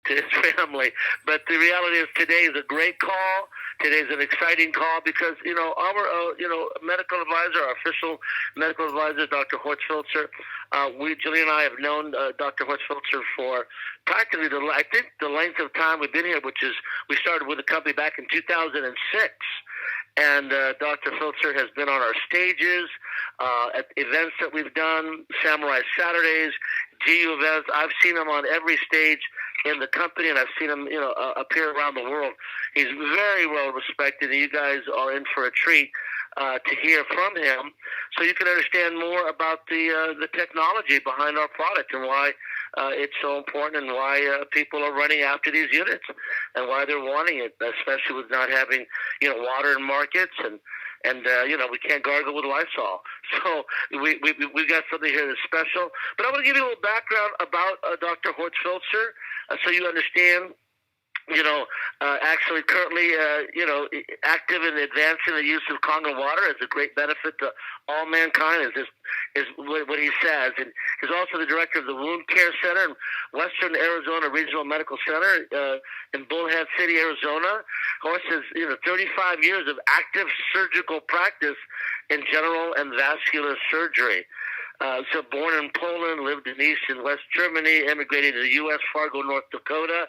to his family. But the reality is today is a great call. Today is an exciting call because, our, medical advisor, our official medical advisor, Dr. Horst Filtzer, Julie and I have known Dr. Horst Filtzer for practically, I think, the length of time we've been here, which is we started with the company back in 2006. And Dr. Filtzer has been on our stages, at events that we've done, Samurai Saturdays, GU events. I've seen him on every stage in the company, and I've seen him, appear around the world. He's very well respected, and you guys are in for a treat to hear from him, so you can understand more about the technology behind our product and why it's so important and why people are running after these units and why they're wanting it, especially with not having water in markets and we can't gargle with Lysol. So we got something here that's special. But I want to give you a little background about Dr. Horst Filtzer so you understand. Actually currently, active in advancing the use of Kangen water as a great benefit to all mankind is what he says. And he's also the director of the Wound Care Center in Western Arizona Regional Medical Center in Bullhead City, Arizona. Horst has 35 years of active surgical practice in general and vascular surgery. So born in Poland, lived in East and West Germany, immigrated to the U.S., Fargo, North Dakota.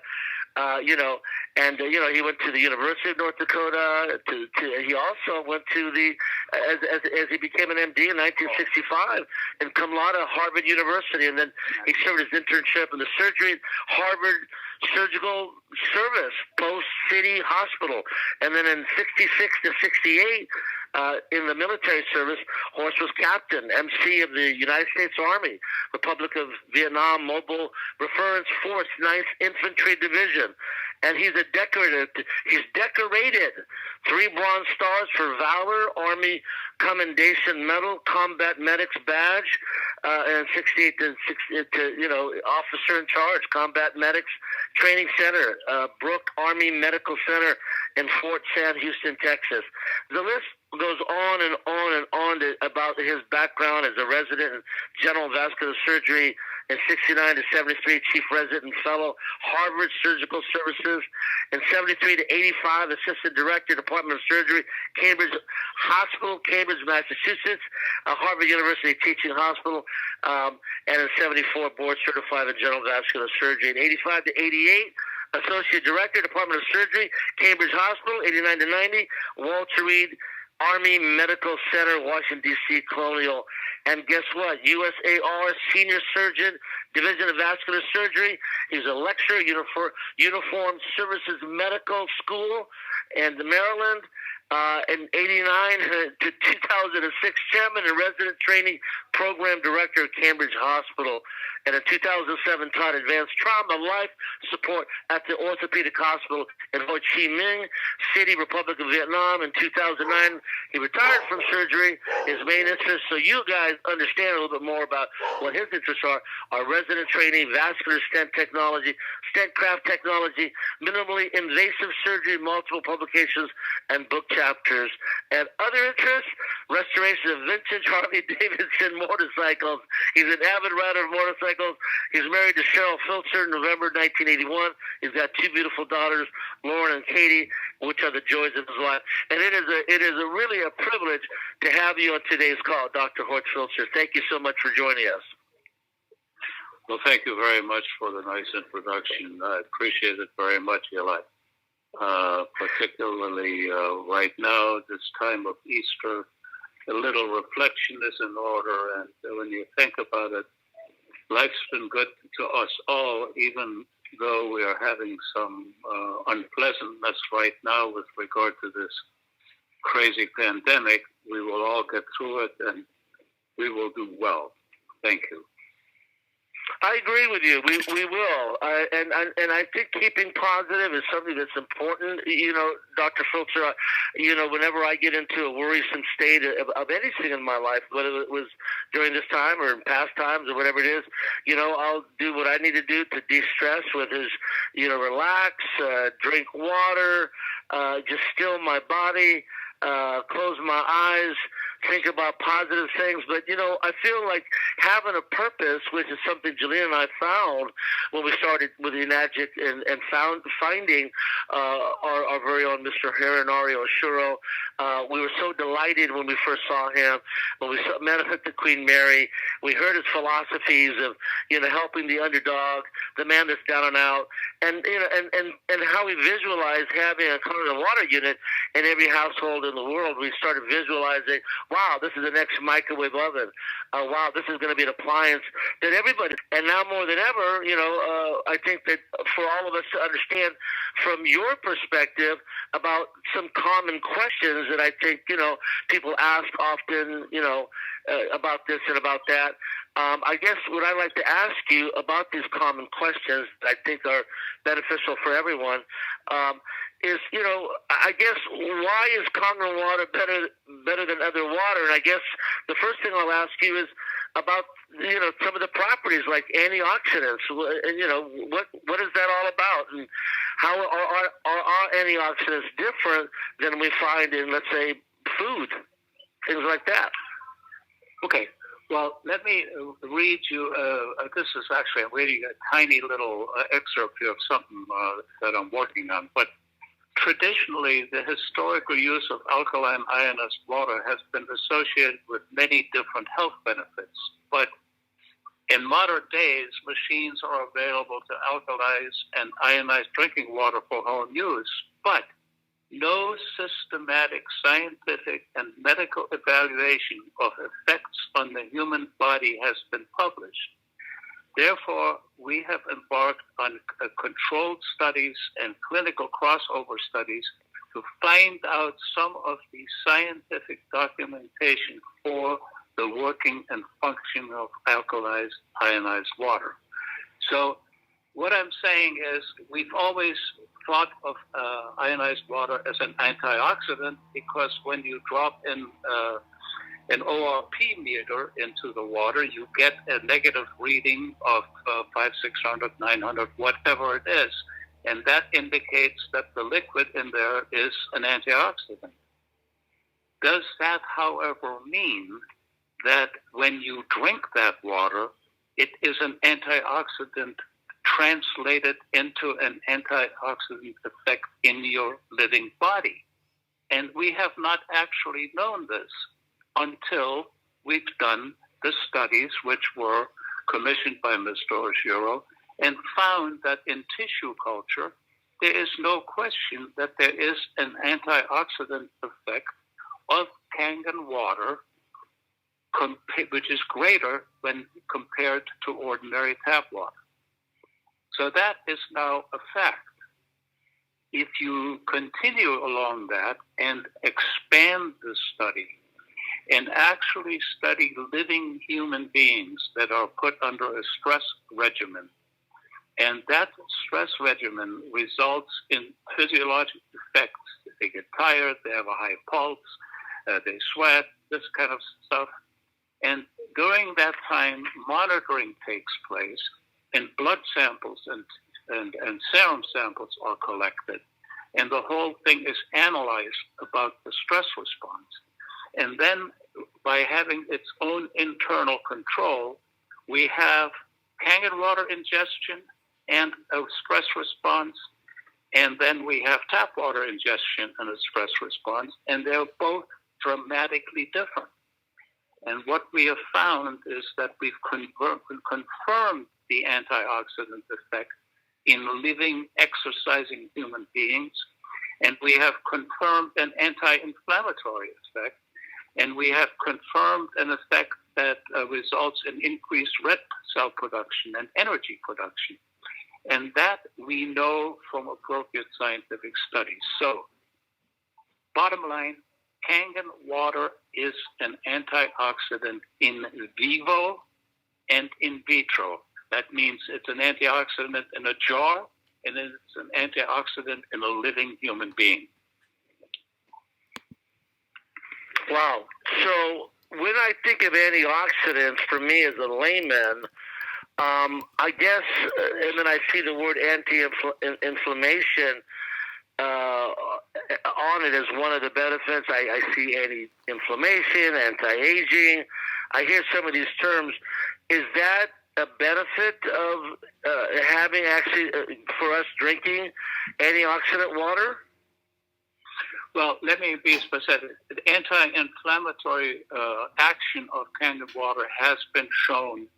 He went to the University of North Dakota. He also went to as he became an MD in 1965 in cum laude Harvard University, and then he served his internship in the Harvard Surgical Service, Post City Hospital, and then in 66 to 68. In the military service, Horst was captain, MC of the United States Army, Republic of Vietnam Mobile Reference Force, 9th Infantry Division. And he's decorated 3 Bronze Stars for Valor, Army Commendation Medal, Combat Medics Badge, and 68 to Officer in Charge, Combat Medics Training Center, Brooke Army Medical Center in Fort Sam Houston, Texas. The list goes on and on and on about his background as a resident in general vascular surgery in 69 to 73, chief resident and fellow, Harvard Surgical Services. In 73 to 85, assistant director, Department of Surgery, Cambridge Hospital, Cambridge, Massachusetts, Harvard University Teaching Hospital, and in 74, board certified in general vascular surgery. In 85 to 88, associate director, Department of Surgery, Cambridge Hospital. 89 to 90, Walter Reed Army Medical Center, Washington, D.C., Colonial. And guess what? USAR Senior Surgeon, Division of Vascular Surgery. He's a lecturer, Uniformed Services Medical School in Maryland. In 89 to 2006, Chairman and Resident Training Program Director at Cambridge Hospital. And in 2007, taught advanced trauma life support at the Orthopedic Hospital in Ho Chi Minh City, Republic of Vietnam. In 2009, he retired from surgery. His main interests, so you guys understand a little bit more about what his interests are resident training, vascular stent technology, stent graft technology, minimally invasive surgery, multiple publications, and book chapters. And other interests, restoration of vintage Harley-Davidson motorcycles. He's an avid rider of motorcycles. He's married to Cheryl Filtzer in November 1981. He's got 2 beautiful daughters, Lauren and Katie, which are the joys of his life. And it is really a privilege to have you on today's call, Dr. Horst Filtzer. Thank you so much for joining us. Well, thank you very much for the nice introduction. I appreciate it very much, Eli. Particularly right now, this time of Easter, a little reflection is in order. And when you think about it, life's been good to us all, even though we are having some unpleasantness right now with regard to this crazy pandemic. We will all get through it, and we will do well. Thank you. I agree with you. We will, and I think keeping positive is something that's important. Dr. Filtzer, whenever I get into a worrisome state of anything in my life, whether it was during this time or in past times or whatever it is, I'll do what I need to do to de-stress, whether it's, relax, drink water, just still my body, close my eyes, think about positive things. But, I feel like having a purpose, which is something Julian and I found when we started with Enagic and finding our very own Mr. Harinario Shohreh. We were so delighted when we first saw him, when we met him at the Queen Mary. We heard his philosophies of, helping the underdog, the man that's down and out, and how we visualized having a Kangen water unit in every household in the world. We started visualizing, wow, this is the next microwave oven. Wow, this is going to be an appliance that everybody, and now more than ever, I think that for all of us to understand from your perspective about some common questions that I think, people ask often, about this and about that. I guess what I'd like to ask you about these common questions that I think are beneficial for everyone is, I guess, why is Kangen water better than other water? And I guess the first thing I'll ask you is about, some of the properties like antioxidants. And, what is that all about? And how are antioxidants different than we find in, let's say, food, things like that? Okay. Well, let me read you. This is actually, I'm reading a tiny little excerpt here of something that I'm working on. But traditionally, the historical use of alkaline ionized water has been associated with many different health benefits. But in modern days, machines are available to alkalize and ionize drinking water for home use. But no systematic scientific and medical evaluation of effects on the human body has been published. Therefore, we have embarked on controlled studies and clinical crossover studies to find out some of the scientific documentation for the working and function of alkalized ionized water. So what I'm saying is we've always thought of ionized water as an antioxidant because when you drop in an ORP meter into the water, you get a negative reading of 500, 600, 900, whatever it is. And that indicates that the liquid in there is an antioxidant. Does that, however, mean that when you drink that water, it is an antioxidant translated into an antioxidant effect in your living body? And we have not actually known this until we've done the studies which were commissioned by Mr. Shohreh and found that in tissue culture, there is no question that there is an antioxidant effect of Kangen water, which is greater when compared to ordinary tap water. So that is now a fact. If you continue along that and expand the study and actually study living human beings that are put under a stress regimen, and that stress regimen results in physiologic effects. They get tired, they have a high pulse, they sweat, this kind of stuff. And during that time, monitoring takes place, and blood samples and serum samples are collected. And the whole thing is analyzed about the stress response. And then by having its own internal control, we have Kangen water ingestion and a stress response. And then we have tap water ingestion and a stress response. And they're both dramatically different. And what we have found is that we've confirmed the antioxidant effect in living, exercising human beings. And we have confirmed an anti-inflammatory effect. And we have confirmed an effect that results in increased red cell production and energy production. And that we know from appropriate scientific studies. So, bottom line, Kangen water is an antioxidant in vivo and in vitro. That means it's an antioxidant in a jar, and it's an antioxidant in a living human being. Wow. So when I think of antioxidants, for me as a layman, I guess, and then I see the word anti-inflammation, on it as one of the benefits. I see anti-inflammation, anti-aging. I hear some of these terms. Is that a benefit of having actually for us drinking antioxidant water? Well, let me be specific. The anti-inflammatory action of Kangen water has been shown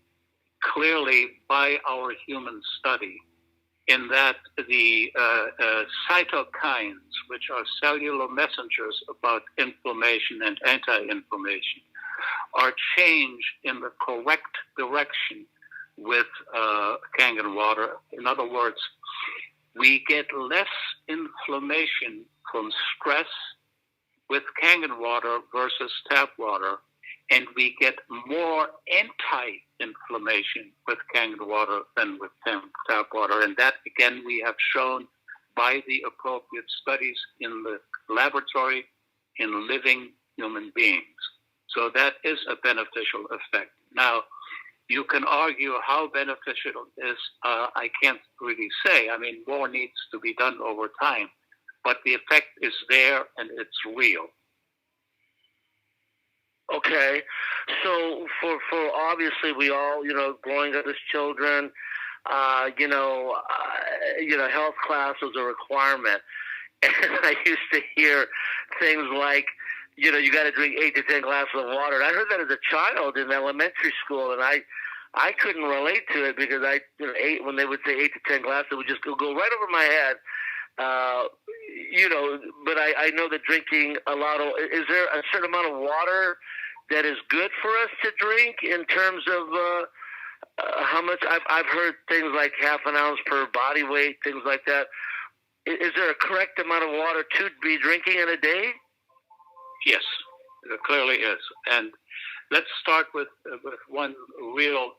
clearly by our human study, in that the cytokines, which are cellular messengers about inflammation and anti-inflammation, are changed in the correct direction with Kangen water. In other words, we get less inflammation from stress with Kangen water versus tap water, and we get more anti-inflammation with Kangen water than with tap water. And that, again, we have shown by the appropriate studies in the laboratory in living human beings. So that is a beneficial effect. Now, you can argue how beneficial it is. I can't really say. I mean, more needs to be done over time. But the effect is there, and it's real. Okay, so for obviously we all, growing up as children, health class was a requirement, and I used to hear things like, you got to drink 8 to 10 glasses of water. And I heard that as a child in elementary school, and I couldn't relate to it because when they would say 8 to 10 glasses, it would just go right over my head. But I know that drinking is there a certain amount of water that is good for us to drink in terms of how much? I've heard things like half an ounce per body weight, things like that. Is there a correct amount of water to be drinking in a day? Yes, there clearly is. And let's start with one real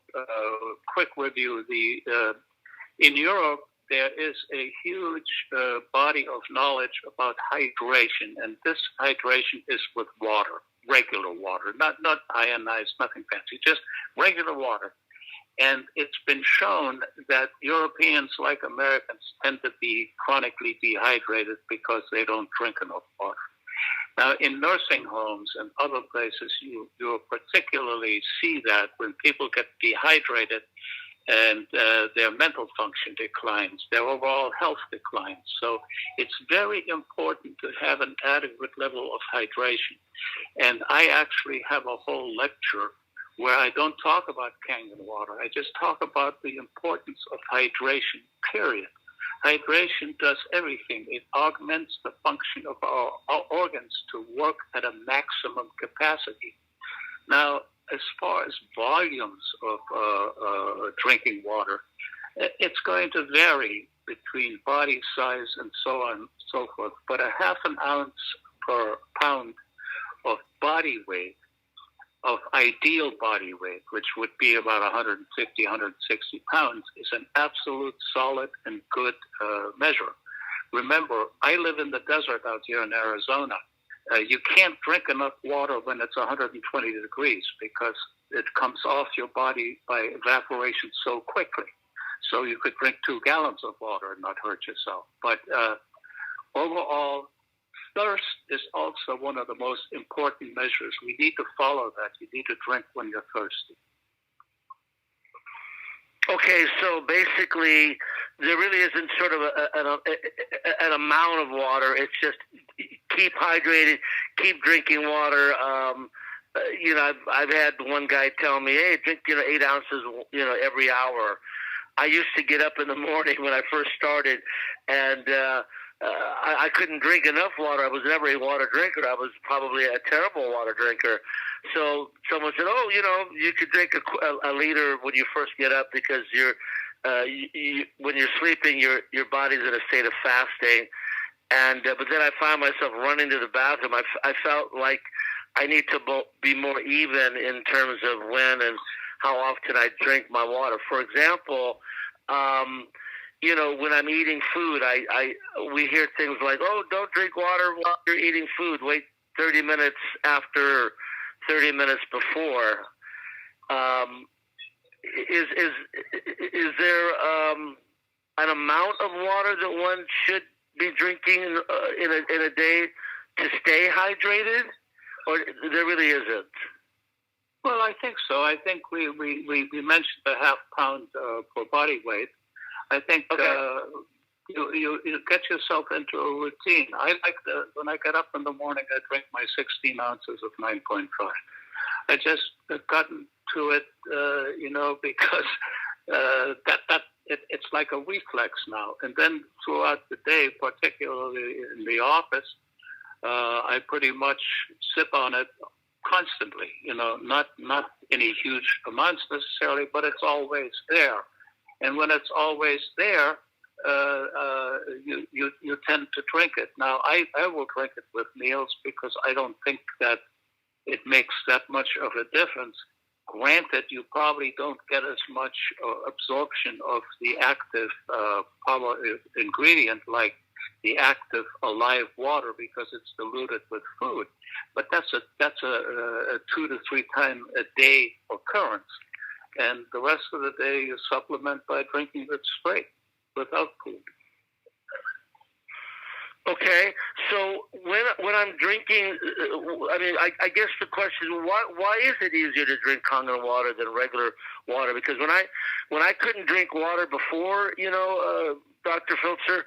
quick review. In Europe, there is a huge body of knowledge about hydration, and this hydration is with water, regular water, not ionized, nothing fancy, just regular water. And it's been shown that Europeans, like Americans, tend to be chronically dehydrated because they don't drink enough water. Now, in nursing homes and other places, you'll particularly see that when people get dehydrated, and their mental function declines, their overall health declines. So it's very important to have an adequate level of hydration. And I actually have a whole lecture where I don't talk about Kangen water. I just talk about the importance of hydration, period. Hydration does everything. It augments the function of our organs to work at a maximum capacity. Now, as far as volumes of drinking water, it's going to vary between body size and so on and so forth. But a half an ounce per pound of body weight, of ideal body weight, which would be about 150, 160 pounds, is an absolute solid and good measure. Remember, I live in the desert out here in Arizona. You can't drink enough water when it's 120 degrees because it comes off your body by evaporation so quickly. So you could drink 2 gallons of water and not hurt yourself. But overall, thirst is also one of the most important measures. We need to follow that. You need to drink when you're thirsty. Okay, so basically, there really isn't sort of an amount of water. It's just keep hydrated, keep drinking water. I've had one guy tell me, "Hey, drink 8 ounces, every hour." I used to get up in the morning when I first started, and I couldn't drink enough water. I was never a water drinker. I was probably a terrible water drinker. So someone said, "Oh, you could drink a liter when you first get up because when you're sleeping, your body's in a state of fasting." And but then I found myself running to the bathroom. I felt like I need to be more even in terms of when and how often I drink my water. For example, when I'm eating food, we hear things like, "Oh, don't drink water while you're eating food. Wait 30 minutes after, 30 minutes before." Is there an amount of water that one should be drinking in a day to stay hydrated, or there really isn't? Well, I think so. I think we mentioned the half pound per body weight. I think you get yourself into a routine. I like when I get up in the morning, I drink my 16 ounces of 9.5. I just gotten to it, because it's like a reflex now. And then throughout the day, particularly in the office, I pretty much sip on it constantly. Not in any huge amounts necessarily, but it's always there. And when it's always there, you tend to drink it. Now, I will drink it with meals because I don't think that it makes that much of a difference. Granted, you probably don't get as much absorption of the active power ingredient like the active alive water because it's diluted with food. But that's a 2 to 3 time a day occurrence. And the rest of the day you supplement by drinking it straight without food. Okay, so when I'm drinking, I guess the question is why is it easier to drink Kangen water than regular water? Because when I couldn't drink water before, Dr. Filtzer,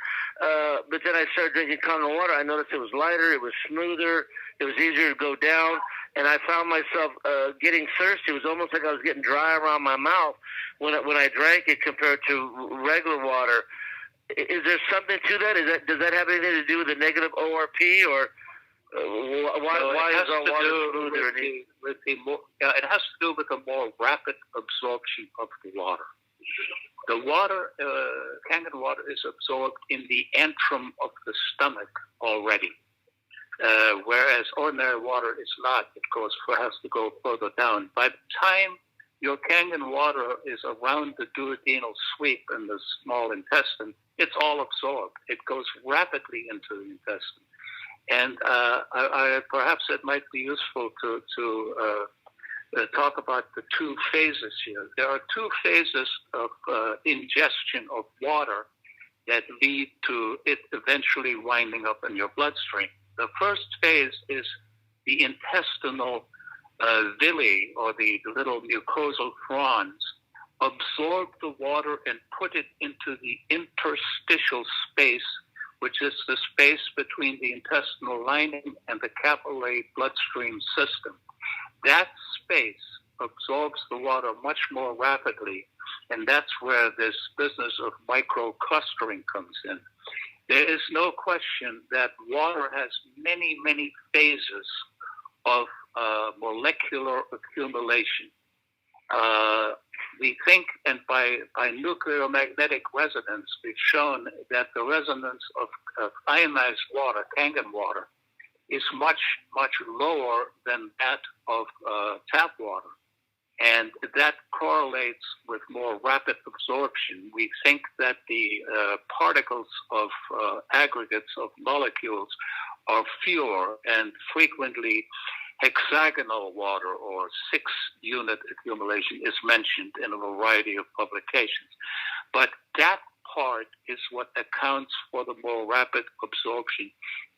but then I started drinking Kangen water, I noticed it was lighter, it was smoother, it was easier to go down, and I found myself getting thirsty. It was almost like I was getting dry around my mouth when I drank it compared to regular water. Is there something to that? Does that have anything to do with the negative ORP, or why is our water smoother? It has to do with the more rapid absorption of the water. The water, Kangen water, is absorbed in the antrum of the stomach already, whereas ordinary water is not. It has to go further down. By the time your Kangen water is around the duodenal sweep in the small intestine, it's all absorbed. It goes rapidly into the intestine. And perhaps it might be useful to talk about the 2 phases here. There are 2 phases of ingestion of water that lead to it eventually winding up in your bloodstream. The first phase is the intestinal villi, or the little mucosal fronds, absorb the water and put it into the interstitial space, which is the space between the intestinal lining and the capillary bloodstream system. That space absorbs the water much more rapidly, and that's where this business of microclustering comes in. There is no question that water has many, many phases of molecular accumulation. We think, and by nuclear magnetic resonance, we've shown that the resonance of ionized water, Kangen water, is much, much lower than that of tap water. And that correlates with more rapid absorption. We think that the particles of aggregates of molecules are fewer, and frequently hexagonal water or 6-unit accumulation is mentioned in a variety of publications. But that part is what accounts for the more rapid absorption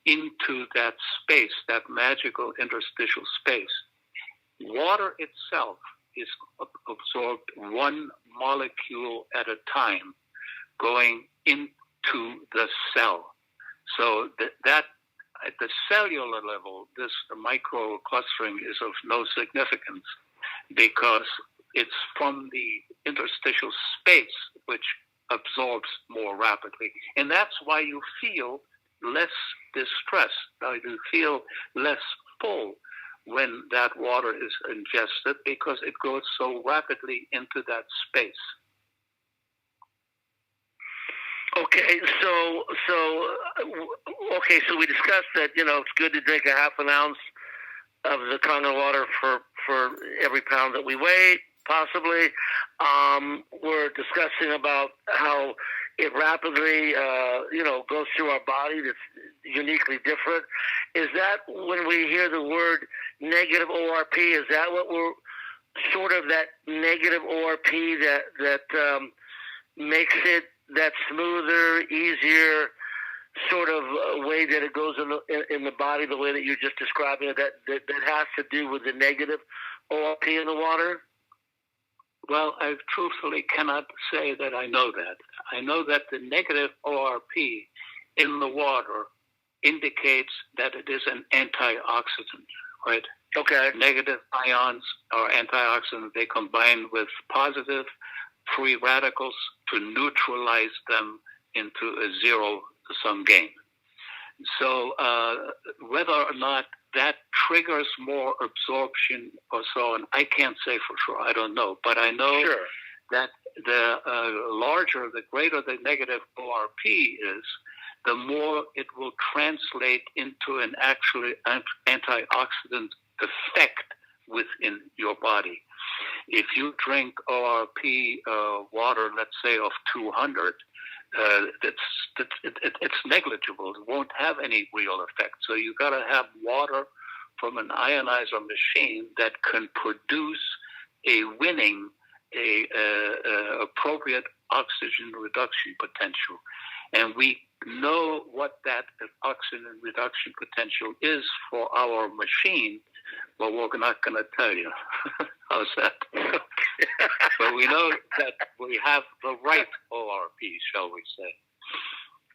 into that space, that magical interstitial space. Water itself is absorbed 1 molecule at a time, going into the cell. So that at the cellular level, this microclustering is of no significance because it's from the interstitial space which absorbs more rapidly. And that's why you feel less distress. You feel less full when that water is ingested because it goes so rapidly into that space. Okay, so we discussed that it's good to drink a half an ounce of the Kangen water for every pound that we weigh, possibly. We're discussing about how it rapidly goes through our body. That's uniquely different. Is that when we hear the word negative ORP? Is that what we're sort of that negative ORP that makes it that smoother, easier sort of way that it goes in the body, the way that you're just describing it, that has to do with the negative ORP in the water? Well, I truthfully cannot say that I know that. I know that the negative ORP in the water indicates that it is an antioxidant, right? Okay. Negative ions are antioxidants. They combine with positive free radicals to neutralize them into a zero-sum game. So whether or not that triggers more absorption or so on, I can't say for sure. I don't know. But I know that the the greater the negative ORP is, the more it will translate into an actually antioxidant effect within your body. If you drink ORP water, let's say of 200, it's negligible. It won't have any real effect. So you got to have water from an ionizer machine that can produce a winning, appropriate oxygen reduction potential. And we know what that oxygen reduction potential is for our machine, but we're not going to tell you. How's that? But we know that we have the right ORP, shall we say.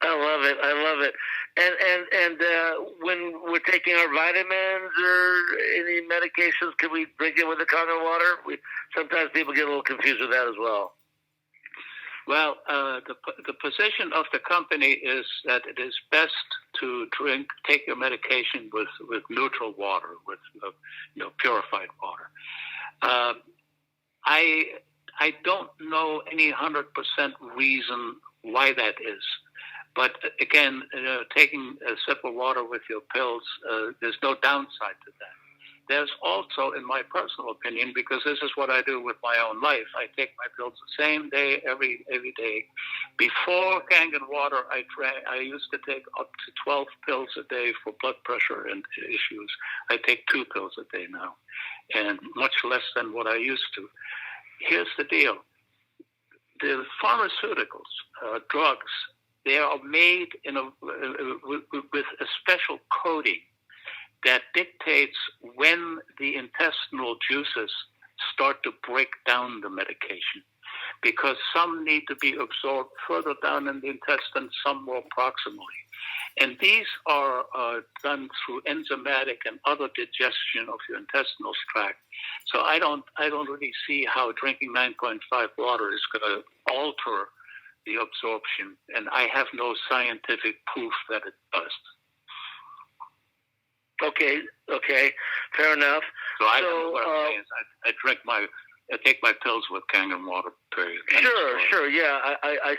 I love it. And when we're taking our vitamins or any medications, can we drink it with the Kangen water? Sometimes people get a little confused with that as well. Well, the position of the company is that it is best to take your medication with neutral water, with purified water. I don't know any 100% reason why that is. But again, taking a sip of water with your pills, there's no downside to that. There's also, in my personal opinion, because this is what I do with my own life, I take my pills the same day, every day. Before Kangen water, I used to take up to 12 pills a day for blood pressure and issues. I take 2 pills a day now, and much less than what I used to. Here's the deal. The pharmaceuticals, drugs, they are made with a special coating that dictates when the intestinal juices start to break down the medication, because some need to be absorbed further down in the intestine, some more proximally. And these are done through enzymatic and other digestion of your intestinal tract. So I don't really see how drinking 9.5 water is going to alter the absorption, and I have no scientific proof that it does. Okay, fair enough. So what I'm saying is I take my pills with Kangen water, period. Sure, yeah, I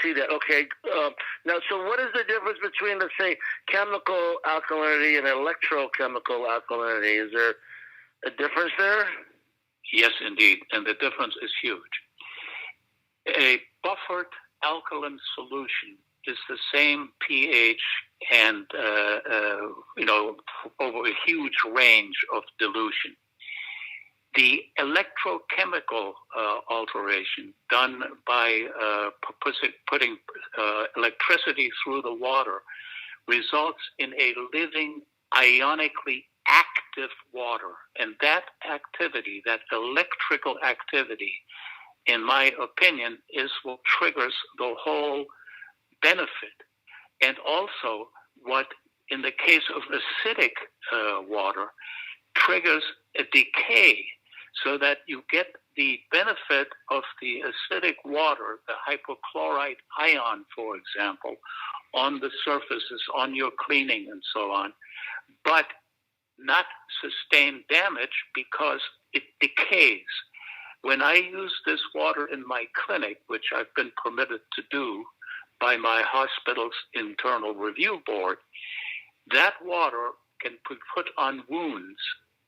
see that. Okay, now, so what is the difference between, let's say, chemical alkalinity and electrochemical alkalinity? Is there a difference there? Yes, indeed, and the difference is huge. A buffered alkaline solution is the same pH and over a huge range of dilution. The electrochemical alteration done by putting electricity through the water results in a living, ionically active water. And that activity, that electrical activity, in my opinion, is what triggers the whole benefit. And also what, in the case of acidic water, triggers a decay, so that you get the benefit of the acidic water, the hypochlorite ion, for example, on the surfaces, on your cleaning and so on, but not sustain damage because it decays. When I use this water in my clinic, which I've been permitted to do by my hospital's internal review board, that water can be put on wounds.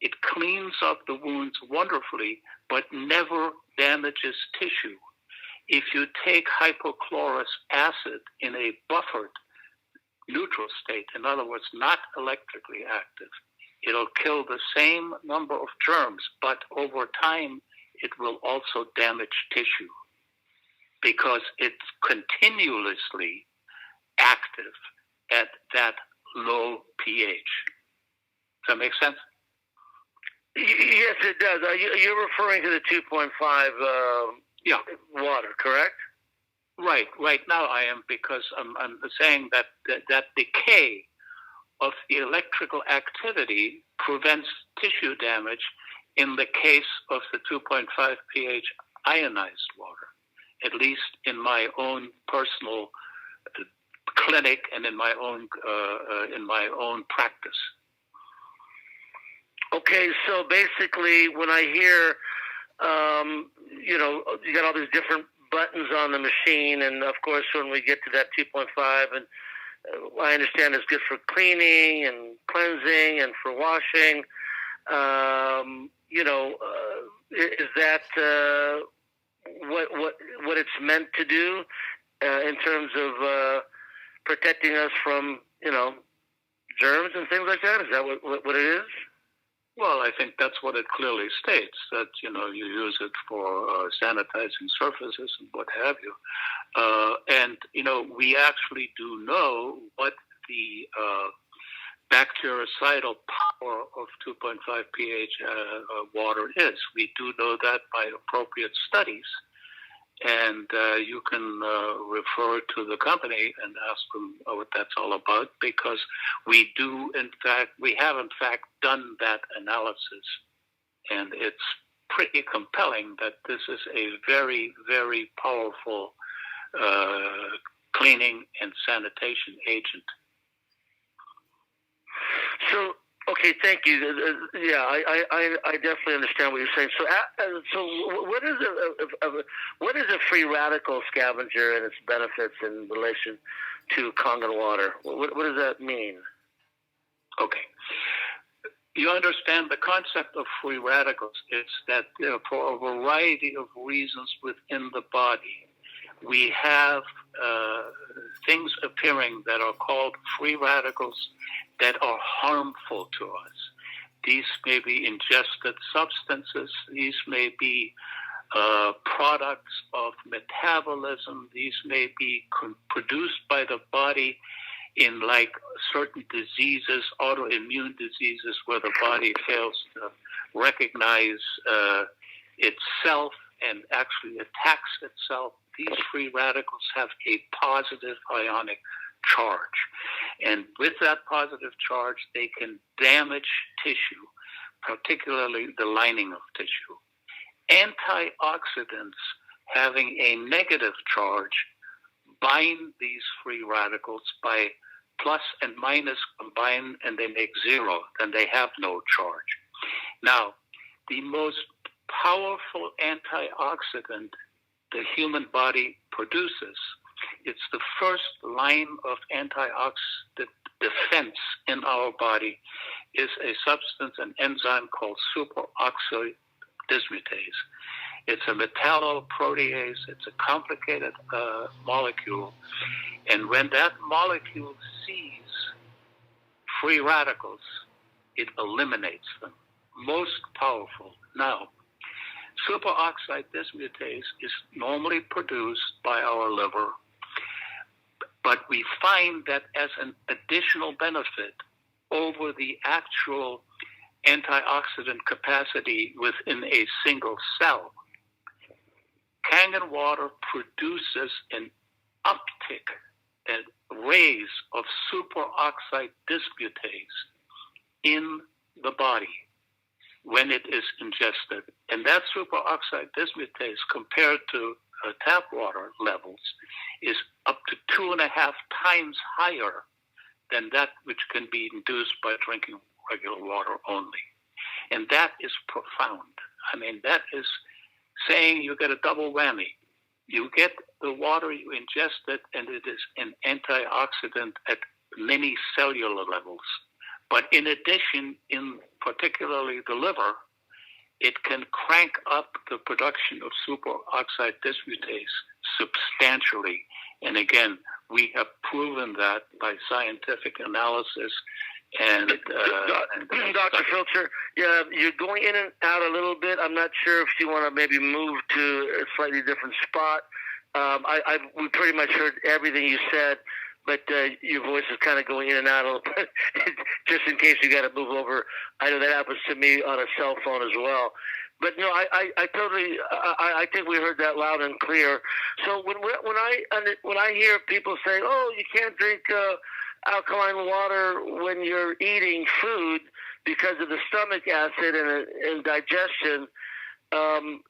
It cleans up the wounds wonderfully, but never damages tissue. If you take hypochlorous acid in a buffered neutral state, in other words, not electrically active, it'll kill the same number of germs, but over time, it will also damage tissue because it's continuously active that low pH. Does that make sense? Yes, it does. You're referring to the 2.5 water, correct? Right now I am, because I'm saying that decay of the electrical activity prevents tissue damage in the case of the 2.5 pH ionized water, at least in my own personal clinic and in my own practice. Okay, so basically, when I hear, you got all these different buttons on the machine, and of course, when we get to that 2.5, and I understand it's good for cleaning and cleansing and for washing. Is that what it's meant to do in terms of protecting us from germs and things like that? Is that what it is? Well, I think that's what it clearly states, that, you use it for sanitizing surfaces and what have you. And we actually do know what the bactericidal power of 2.5 pH water is. We do know that by appropriate studies. And you can refer to the company and ask them what that's all about, because we have in fact done that analysis, and it's pretty compelling that this is a very, very powerful cleaning and sanitation agent. So, okay, thank you. I definitely understand what you're saying. So what is a free radical scavenger and its benefits in relation to Kangen water? What does that mean? Okay. You understand the concept of free radicals. It's that for a variety of reasons within the body, we have things appearing that are called free radicals that are harmful to us. These may be ingested substances. These may be products of metabolism. These may be produced by the body in like certain diseases, autoimmune diseases, where the body fails to recognize itself and actually attacks itself. These free radicals have a positive ionic charge. And with that positive charge, they can damage tissue, particularly the lining of tissue. Antioxidants having a negative charge bind these free radicals by plus and minus combine, and they make zero, and they have no charge. Now, the most powerful antioxidant the human body produces, it's the first line of antioxidant defense in our body, is a substance, an enzyme called superoxide dismutase. It's a metalloprotease. It's a complicated molecule. And when that molecule sees free radicals, it eliminates them. Most powerful. Now, superoxide dismutase is normally produced by our liver, but we find that as an additional benefit over the actual antioxidant capacity within a single cell, Kangen water produces an uptick, a raise of superoxide dismutase in the body when it is ingested. And that superoxide dismutase, compared to tap water levels, is up to 2.5 times higher than that which can be induced by drinking regular water only. And that is profound. I mean, that is saying you get a double whammy. You get the water, you ingest it, and it is an antioxidant at many cellular levels. But in addition, in particularly the liver, it can crank up the production of superoxide dismutase substantially. And again, we have proven that by scientific analysis. And Dr. Filtzer, yeah, you're going in and out a little bit. I'm not sure if you want to maybe move to a slightly different spot. We pretty much heard everything you said, but your voice is kind of going in and out a little bit. Just in case you got to move over. I know that happens to me on a cell phone as well. But no, I totally, I think we heard that loud and clear. So when I hear people say, "Oh, you can't drink alkaline water when you're eating food because of the stomach acid and digestion,"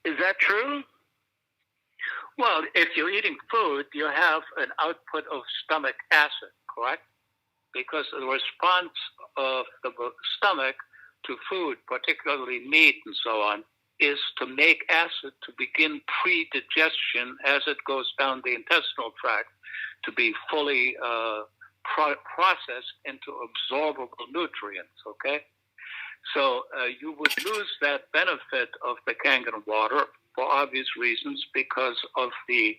is that true? Well, if you're eating food, you have an output of stomach acid, correct? Because the response of the stomach to food, particularly meat and so on, is to make acid to begin pre-digestion as it goes down the intestinal tract to be fully processed into absorbable nutrients, okay? So you would lose that benefit of the Kangen water for obvious reasons because of the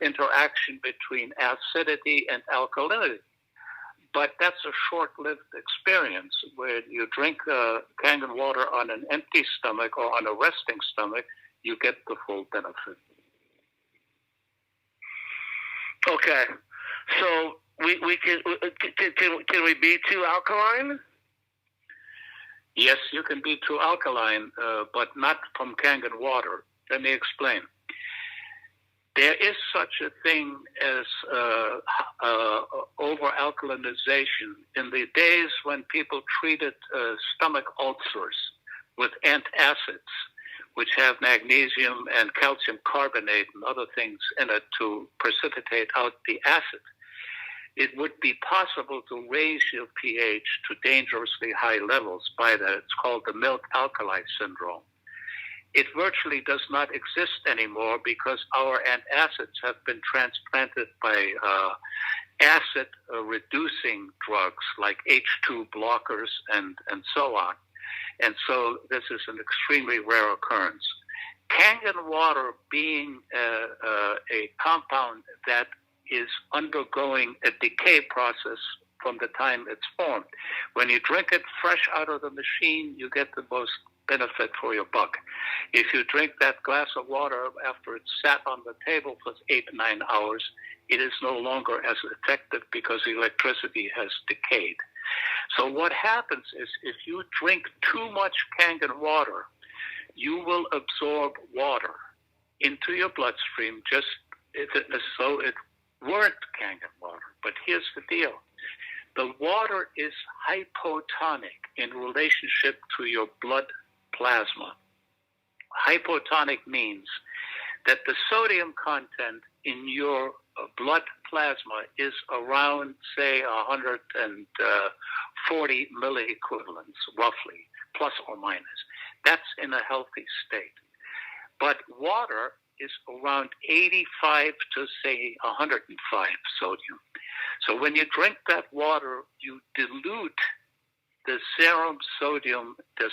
interaction between acidity and alkalinity. But that's a short-lived experience. Where you drink Kangen water on an empty stomach or on a resting stomach, you get the full benefit. Okay, so we can we be too alkaline? Yes, you can be too alkaline, but not from Kangen water. Let me explain. There is such a thing as over-alkalinization. In the days when people treated stomach ulcers with antacids, which have magnesium and calcium carbonate and other things in it to precipitate out the acid, it would be possible to raise your pH to dangerously high levels by that. It's called the milk alkali syndrome. It virtually does not exist anymore because our antacids have been transplanted by acid-reducing drugs like H2 blockers and so on. And so this is an extremely rare occurrence. Kangen water being a compound that is undergoing a decay process from the time it's formed. When you drink it fresh out of the machine, you get the most benefit for your buck. If you drink that glass of water after it's sat on the table for 8 to 9 hours, it is no longer as effective because the electricity has decayed. So what happens is if you drink too much Kangen water, you will absorb water into your bloodstream just as though it weren't Kangen water. But here's the deal. The water is hypotonic in relationship to your blood plasma. Hypotonic means that the sodium content in your blood plasma is around, say, 140 milliequivalents, roughly, plus or minus. That's in a healthy state. But water is around 85 to, say, 105 sodium. So when you drink that water, you dilute the serum sodium, the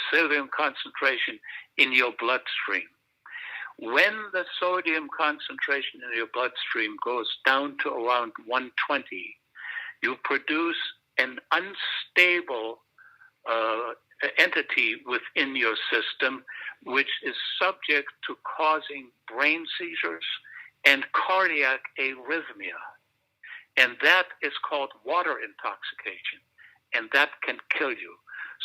sodium concentration in your bloodstream. When the sodium concentration in your bloodstream goes down to around 120, you produce an unstable entity within your system, which is subject to causing brain seizures and cardiac arrhythmia. And that is called water intoxication, and that can kill you.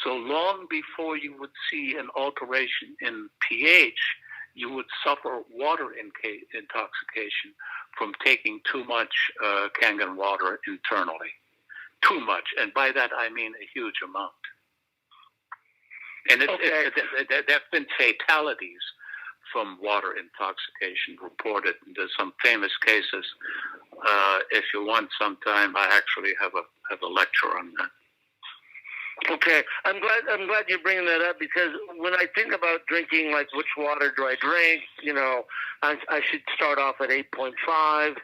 So long before you would see an alteration in pH, you would suffer water intoxication from taking too much Kangen water internally. Too much, and by that I mean a huge amount. And there have been fatalities from water intoxication reported. There's some famous cases. If you want sometime, I actually have a lecture on that. Okay, I'm glad you're bringing that up, because when I think about drinking, like which water do I drink, you know, I should start off at 8.5,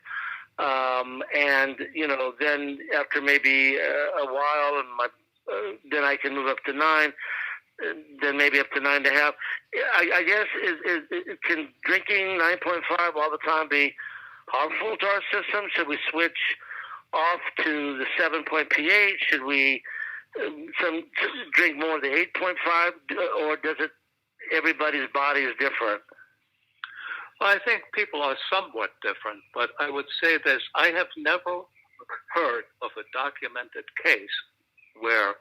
and you know, then after maybe a while, and then I can move up to 9, then maybe up to 9.5. I guess can drinking 9.5 all the time be harmful to our system? Should we switch off to the 7-point pH? Should we drink more of the 8.5, or does it? Everybody's body is different. Well, I think people are somewhat different, but I would say this. I have never heard of a documented case where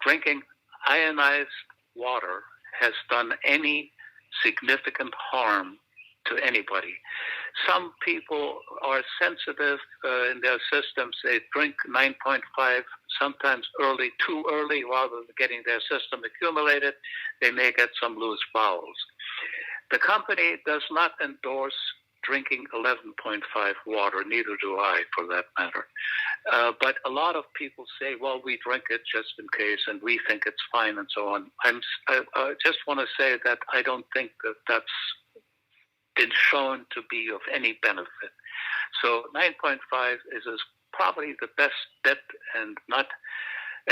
drinking ionized water has done any significant harm to anybody. Some people are sensitive in their systems. They drink 9.5 sometimes early, too early, rather than getting their system accumulated. They may get some loose bowels. The company does not endorse drinking 11.5 water, neither do I, for that matter. But a lot of people say, well, we drink it just in case, and we think it's fine, and so on. I just want to say that I don't think that that's been shown to be of any benefit. So 9.5 is probably the best bet, and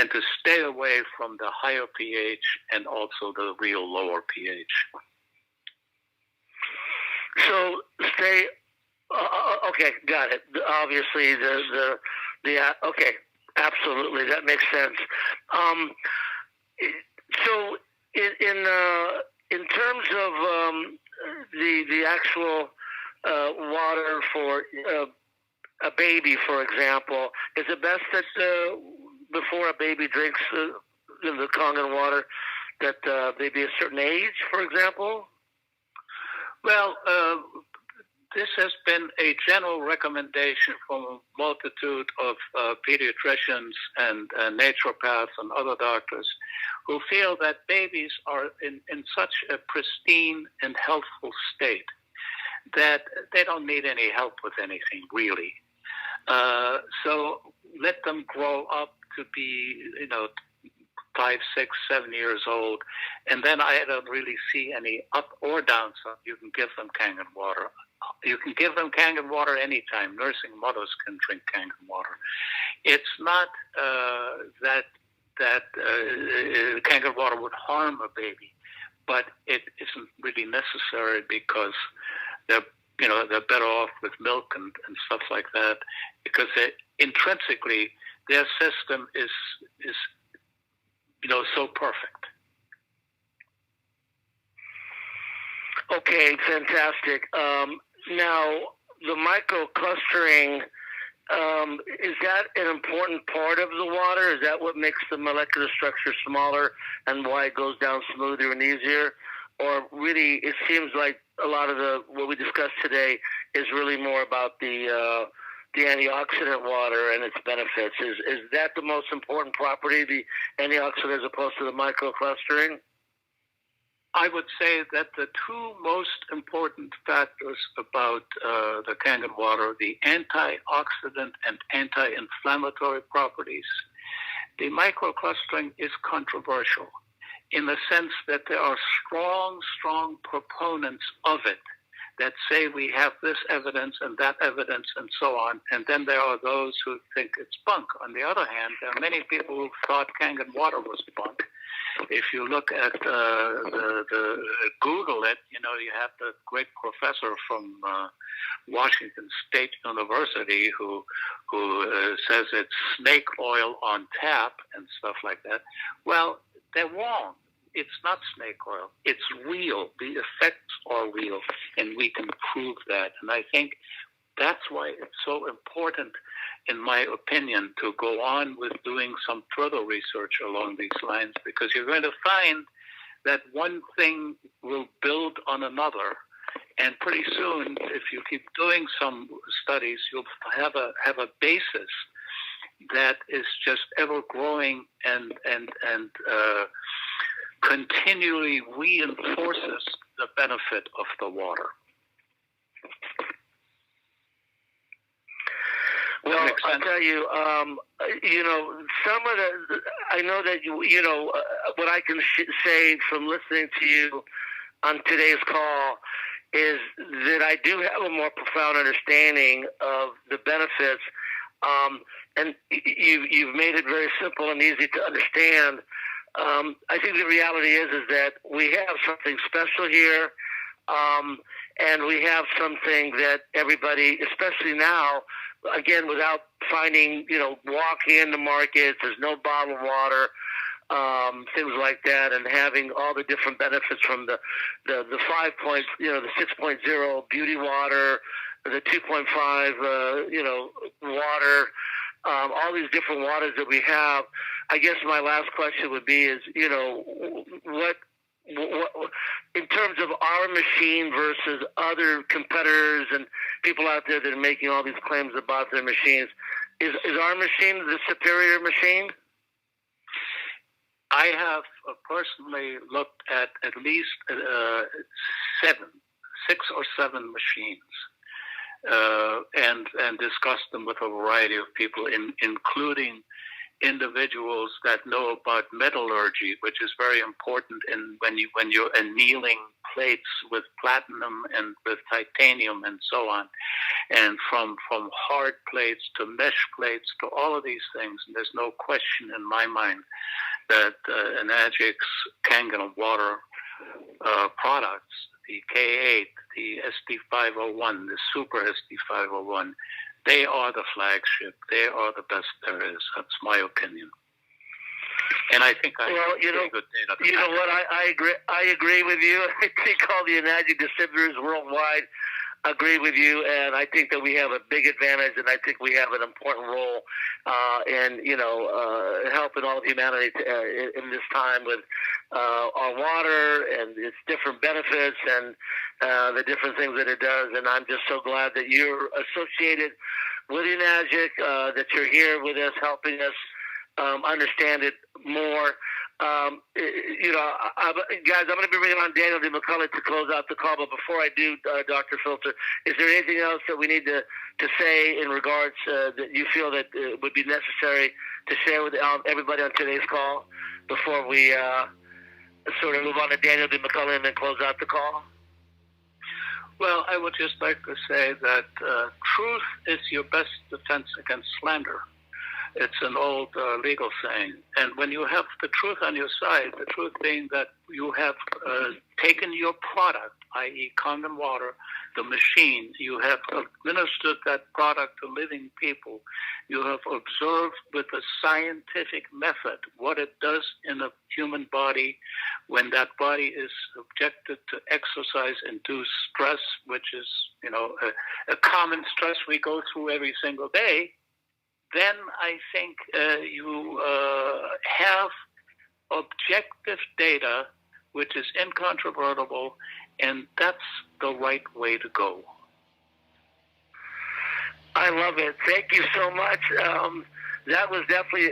to stay away from the higher pH and also the real lower pH. So stay. Okay, got it. Obviously, okay, absolutely, that makes sense. So in terms of the actual water for a baby, for example, is it best that before a baby drinks the Kangen water, that they be a certain age, for example? Well, this has been a general recommendation from a multitude of pediatricians and naturopaths and other doctors who feel that babies are in such a pristine and healthful state that they don't need any help with anything, really. So let them grow up to be, 5, 6, 7 years old, and then I don't really see any up or downside. You can give them Kangen water. You can give them Kangen water anytime. Nursing mothers can drink Kangen water. It's not that Kangen water would harm a baby, but it isn't really necessary because they're better off with milk and stuff like that, because intrinsically their system is so perfect. Okay, fantastic. Now, the microclustering, is that an important part of the water? Is that what makes the molecular structure smaller and why it goes down smoother and easier? Or really, it seems like a lot of what we discussed today is really more about the antioxidant water and its benefits. Is that the most important property, the antioxidant, as opposed to the microclustering? I would say that the two most important factors about the Kangen water, the antioxidant and anti-inflammatory properties, the microclustering is controversial in the sense that there are strong proponents of it that say we have this evidence and that evidence and so on, and then there are those who think it's bunk. On the other hand, there are many people who thought Kangen water was bunk. If you look at Google it, you have the great professor from Washington State University who says it's snake oil on tap and stuff like that. Well, they're wrong. It's not snake oil. It's real. The effects are real, and we can prove that. And I think that's why it's so important, in my opinion, to go on with doing some further research along these lines, because you're going to find that one thing will build on another, and pretty soon, if you keep doing some studies, you'll have a basis that is just ever growing and continually reinforces the benefit of the water. Well, I'll tell you, some of I know that what I can say from listening to you on today's call is that I do have a more profound understanding of the benefits, and you've made it very simple and easy to understand. I think the reality is that we have something special here, and we have something that everybody, especially now, again, without finding, walking in the markets, there's no bottled water. things like that, and having all the different benefits from the 5 point, the 6.0 beauty water, the 2.5, water, all these different waters that we have. I guess my last question would be is, what in terms of our machine versus other competitors and people out there that are making all these claims about their machines, is our machine the superior machine? I have personally looked at least 6 or 7 machines, and discussed them with a variety of people, including individuals that know about metallurgy, which is very important when you're annealing plates with platinum and with titanium and so on, and from hard plates to mesh plates to all of these things. And there's no question in my mind that Enagic's Kangen water products, the K8, the SD501, the Super SD501, they are the flagship. They are the best there is. That's my opinion. And I think I have pretty good data. You know what? I agree. I agree with you. I think all the Enagic distributors worldwide agree with you, and I think that we have a big advantage, and I think we have an important role in helping all of humanity in this time with our water and its different benefits and the different things that it does. And I'm just so glad that you're associated with Enagic, that you're here with us, helping us understand it more. Guys, I'm going to be bringing on Daniel DeMcCullough to close out the call. But before I do, Dr. Filtzer, is there anything else that we need to say in regards that you feel that would be necessary to share with everybody on today's call before we sort of move on to Daniel DeMcCullough and then close out the call? Well, I would just like to say that truth is your best defense against slander. It's an old legal saying. And when you have the truth on your side, the truth being that you have taken your product, i.e. Kangen water, the machine, you have administered that product to living people, you have observed with a scientific method what it does in a human body when that body is subjected to exercise-induced stress, which is, a common stress we go through every single day. Then I think you have objective data, which is incontrovertible, and that's the right way to go. I love it. Thank you so much. That was definitely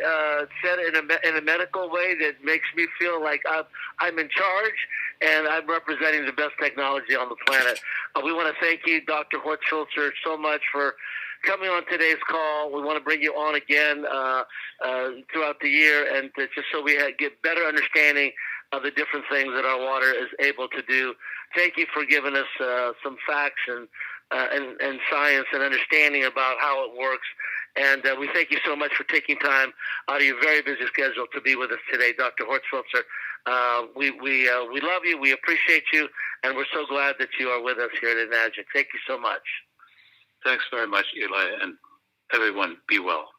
said in a medical way that makes me feel like I'm in charge and I'm representing the best technology on the planet. We want to thank you, Dr. Horst Filtzer, so much for coming on today's call. We want to bring you on again throughout the year, and just so we get better understanding of the different things that our water is able to do. Thank you for giving us some facts and science and understanding about how it works. And we thank you so much for taking time out of your very busy schedule to be with us today, Dr. Horst Filtzer. We love you. We appreciate you, and we're so glad that you are with us here at Enagic. Thank you so much. Thanks very much, Eli, and everyone be well.